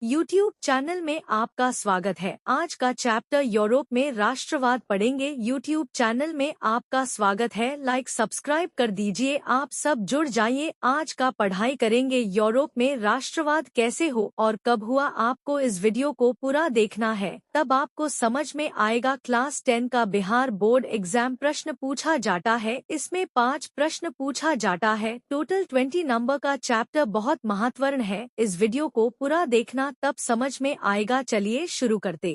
YouTube channel में आपका स्वागत है। आज का चैप्टर यूरोप में राष्ट्रवाद पढ़ेंगे। YouTube चैनल में आपका स्वागत है। लाइक सब्सक्राइब कर दीजिए, आप सब जुड़ जाइए। आज का पढ़ाई करेंगे यूरोप में राष्ट्रवाद कैसे हो और कब हुआ। आपको इस वीडियो को पूरा देखना है, तब आपको समझ में आएगा। क्लास 10 का बिहार बोर्ड एग्जाम प्रश्न पूछा जाता है। इसमें 5 प्रश्न पूछा जाता है। टोटल 20 नंबर का चैप्टर बहुत महत्वपूर्ण है। इस वीडियो को पूरा देखना, तब समझ में आएगा। चलिए शुरू करते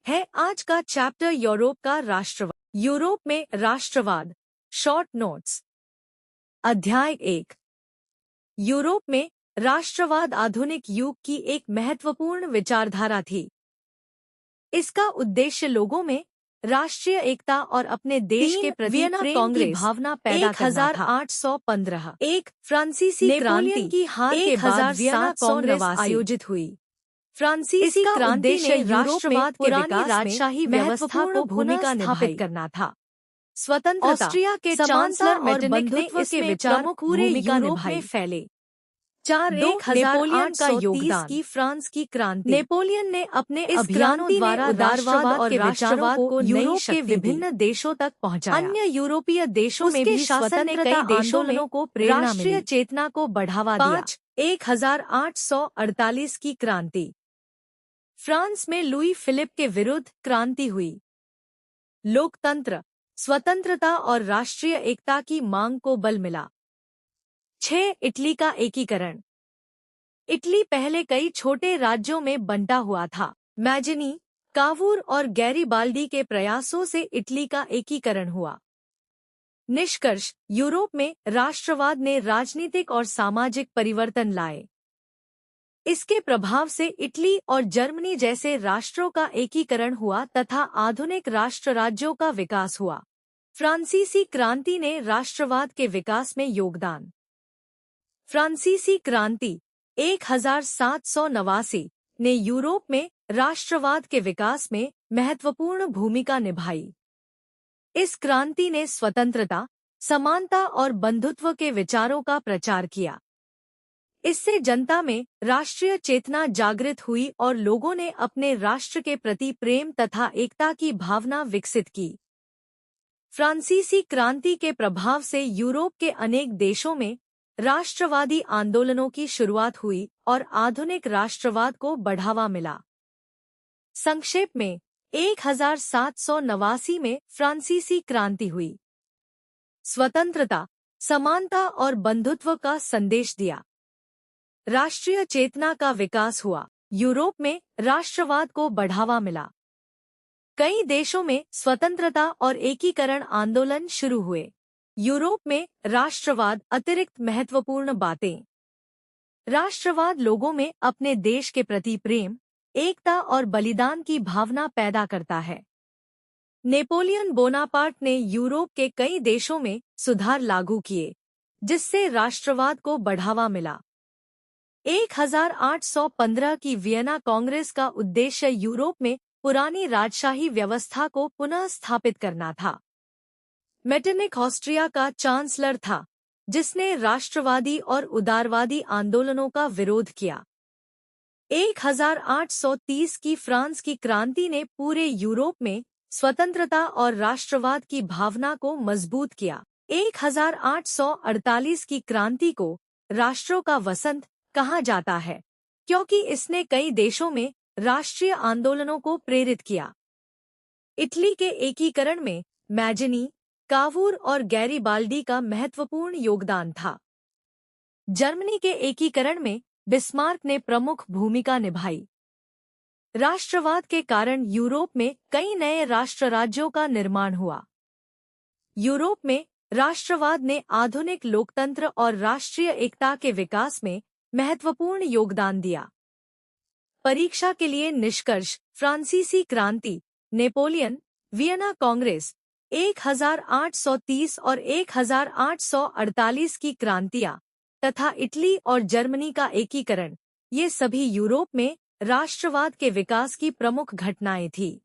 हैं आज का चैप्टर यूरोप का राष्ट्रवाद। यूरोप में राष्ट्रवाद, शॉर्ट नोट्स। अध्याय 1। यूरोप में राष्ट्रवाद आधुनिक युग की एक महत्वपूर्ण विचारधारा थी। इसका उद्देश्य लोगों में राष्ट्रीय एकता और अपने देश के प्रति प्रेम की भावना पैदा करना था। 1815 एक फ्रांसीसी क्रांति की हार के बाद वियना कांग्रेस आयोजित हुई। फ्रांसीसी क्रांति ने राष्ट्रवाद के विकास में महत्वपूर्ण भूमिका स्थापित करना था। स्वतंत्रता, ऑस्ट्रिया के चांसलर मेटरनिख ने इसके विचार पूरे यूरोप में फैले। 1830 का योगदान की फ्रांस की क्रांति। नेपोलियन ने अपने अभियानों द्वारा उदारवाद और राष्ट्रवाद को यूरोप के विभिन्न देशों तक पहुंचाया। अन्य यूरोपीय देशों में भी शासन ने कई आंदोलनों को प्रेरणा मिली। राष्ट्रीय चेतना को बढ़ावा दिया। 1848 की क्रांति। फ्रांस में लुई फिलिप के विरुद्ध क्रांति हुई। लोकतंत्र, स्वतंत्रता और राष्ट्रीय एकता की मांग को बल मिला। 6. इटली का एकीकरण। इटली पहले कई छोटे राज्यों में बंटा हुआ था। मैजनी, कावूर और गैरीबाल्डी के प्रयासों से इटली का एकीकरण हुआ। निष्कर्ष, यूरोप में राष्ट्रवाद ने राजनीतिक और सामाजिक परिवर्तन लाए। इसके प्रभाव से इटली और जर्मनी जैसे राष्ट्रों का एकीकरण हुआ तथा आधुनिक राष्ट्र राज्यों का विकास हुआ। फ्रांसीसी क्रांति ने राष्ट्रवाद के विकास में योगदान। फ्रांसीसी क्रांति 1789 ने यूरोप में राष्ट्रवाद के विकास में महत्वपूर्ण भूमिका निभाई। इस क्रांति ने स्वतंत्रता, समानता और बंधुत्व के विचारों का प्रचार किया। इससे जनता में राष्ट्रीय चेतना जागृत हुई और लोगों ने अपने राष्ट्र के प्रति प्रेम तथा एकता की भावना विकसित की। फ्रांसीसी क्रांति के प्रभाव से यूरोप के अनेक देशों में राष्ट्रवादी आंदोलनों की शुरुआत हुई और आधुनिक राष्ट्रवाद को बढ़ावा मिला। संक्षेप में, 1789 में फ्रांसीसी क्रांति हुई। स्वतंत्रता, समानता और बंधुत्व का संदेश दिया। राष्ट्रीय चेतना का विकास हुआ। यूरोप में राष्ट्रवाद को बढ़ावा मिला। कई देशों में स्वतंत्रता और एकीकरण आंदोलन शुरू हुए। यूरोप में राष्ट्रवाद अतिरिक्त महत्वपूर्ण बातें। राष्ट्रवाद लोगों में अपने देश के प्रति प्रेम, एकता और बलिदान की भावना पैदा करता है। नेपोलियन बोनापार्ट ने यूरोप के कई देशों में सुधार लागू किए, जिससे राष्ट्रवाद को बढ़ावा मिला। 1815 की वियना कांग्रेस का उद्देश्य यूरोप में पुरानी राजशाही व्यवस्था को पुनः स्थापित करना था। मेटरनिख ऑस्ट्रिया का चांसलर था, जिसने राष्ट्रवादी और उदारवादी आंदोलनों का विरोध किया। 1830 की फ्रांस की क्रांति ने पूरे यूरोप में स्वतंत्रता और राष्ट्रवाद की भावना को मजबूत किया। 1848 की क्रांति को राष्ट्रों का वसंत कहा जाता है, क्योंकि इसने कई देशों में राष्ट्रीय आंदोलनों को प्रेरित किया। इटली के एकीकरण में मैजनी, कावूर और गैरीबाल्डी का महत्वपूर्ण योगदान था। जर्मनी के एकीकरण में बिस्मार्क ने प्रमुख भूमिका निभाई। राष्ट्रवाद के कारण यूरोप में कई नए राष्ट्र राज्यों का निर्माण हुआ। यूरोप में राष्ट्रवाद ने आधुनिक लोकतंत्र और राष्ट्रीय एकता के विकास में महत्वपूर्ण योगदान दिया। परीक्षा के लिए निष्कर्ष, फ्रांसीसी क्रांति, नेपोलियन, वियना कांग्रेस, 1830 और 1848 की क्रांतियां तथा इटली और जर्मनी का एकीकरण, ये सभी यूरोप में राष्ट्रवाद के विकास की प्रमुख घटनाएं थी।